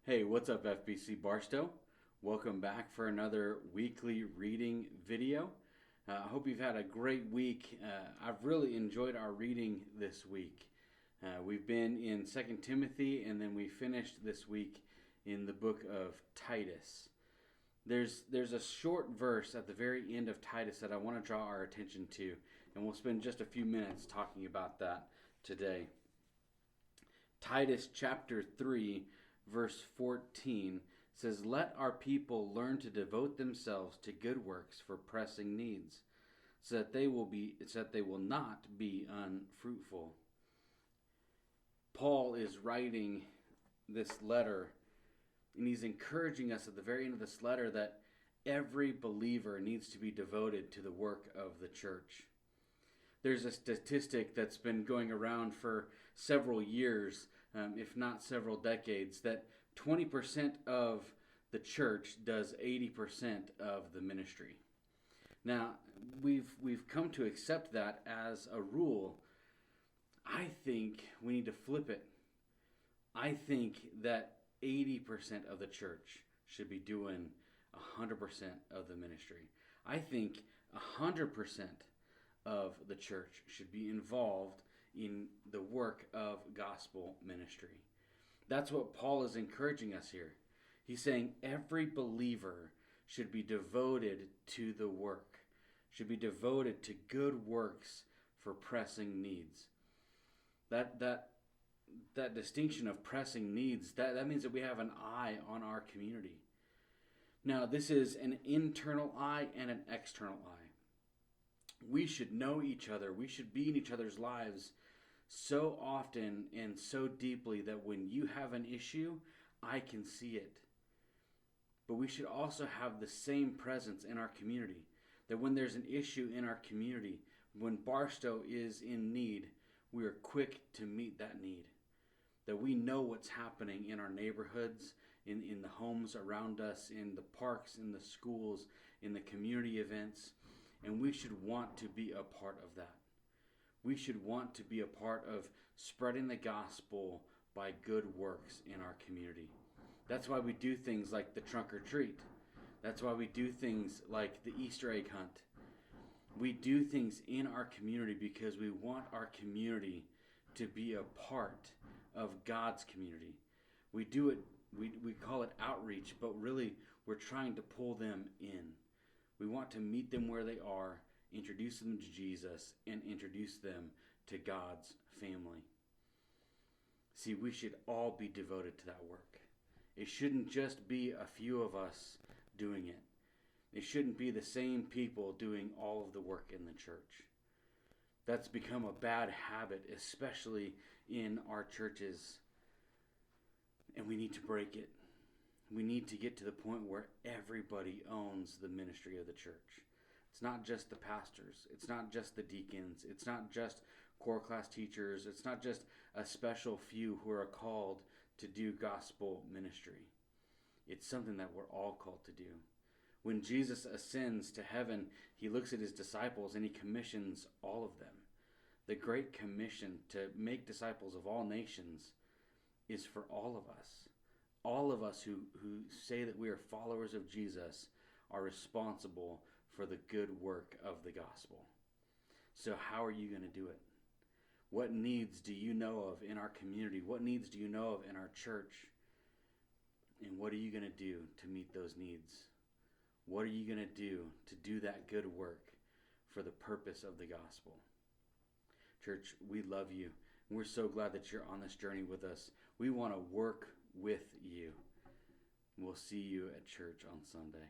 Hey, what's up, FBC Barstow? Welcome back for another weekly reading video. I hope you've had a great week. I've really enjoyed our reading this week. We've been in Second Timothy, and then we finished this week in the book of Titus. There's a short verse at the very end of Titus that I want to draw our attention to, and we'll spend just a few minutes talking about that today. Titus chapter 3 verse 14 says, "Let our people learn to devote themselves to good works for pressing needs, so that they will not be unfruitful." Paul is writing this letter, and he's encouraging us at the very end of this letter that every believer needs to be devoted to the work of the church. There's a statistic that's been going around for several years, if not several decades, that 20% of the church does 80% of the ministry. Now, we've come to accept that as a rule. I think we need to flip it. I think that 80% of the church should be doing 100% of the ministry. I think 100% of the church should be involved in the work of gospel ministry. That's what Paul is encouraging us here. He's saying every believer should be devoted to the work, should be devoted to good works for pressing needs. That distinction of pressing needs, that means that we have an eye on our community. Now, this is an internal eye and an external eye. We should know each other. We should be in each other's lives so often and so deeply that when you have an issue, I can see it. But we should also have the same presence in our community. That when there's an issue in our community, when Barstow is in need, we are quick to meet that need. That we know what's happening in our neighborhoods, in the homes around us, in the parks, in the schools, in the community events. And we should want to be a part of that. We should want to be a part of spreading the gospel by good works in our community. That's why we do things like the trunk or treat. That's why we do things like the Easter egg hunt. We do things in our community because we want our community to be a part of God's community. We do it, we call it outreach, but really we're trying to pull them in. We want to meet them where they are, introduce them to Jesus, and introduce them to God's family. See, we should all be devoted to that work. It shouldn't just be a few of us doing it. It shouldn't be the same people doing all of the work in the church. That's become a bad habit, especially in our churches, and we need to break it. We need to get to the point where everybody owns the ministry of the church. It's not just the pastors. It's not just the deacons. It's not just core class teachers. It's not just a special few who are called to do gospel ministry. It's something that we're all called to do. When Jesus ascends to heaven, he looks at his disciples and he commissions all of them. The Great Commission to make disciples of all nations is for all of us. All of us who say that we are followers of Jesus are responsible for the good work of the gospel. So how are you going to do it? What needs do you know of in our community? What needs do you know of in our church? And what are you going to do to meet those needs? What are you going to do that good work for the purpose of the gospel? Church, we love you. And we're so glad that you're on this journey with us. We want to work with you. We'll see you at church on Sunday.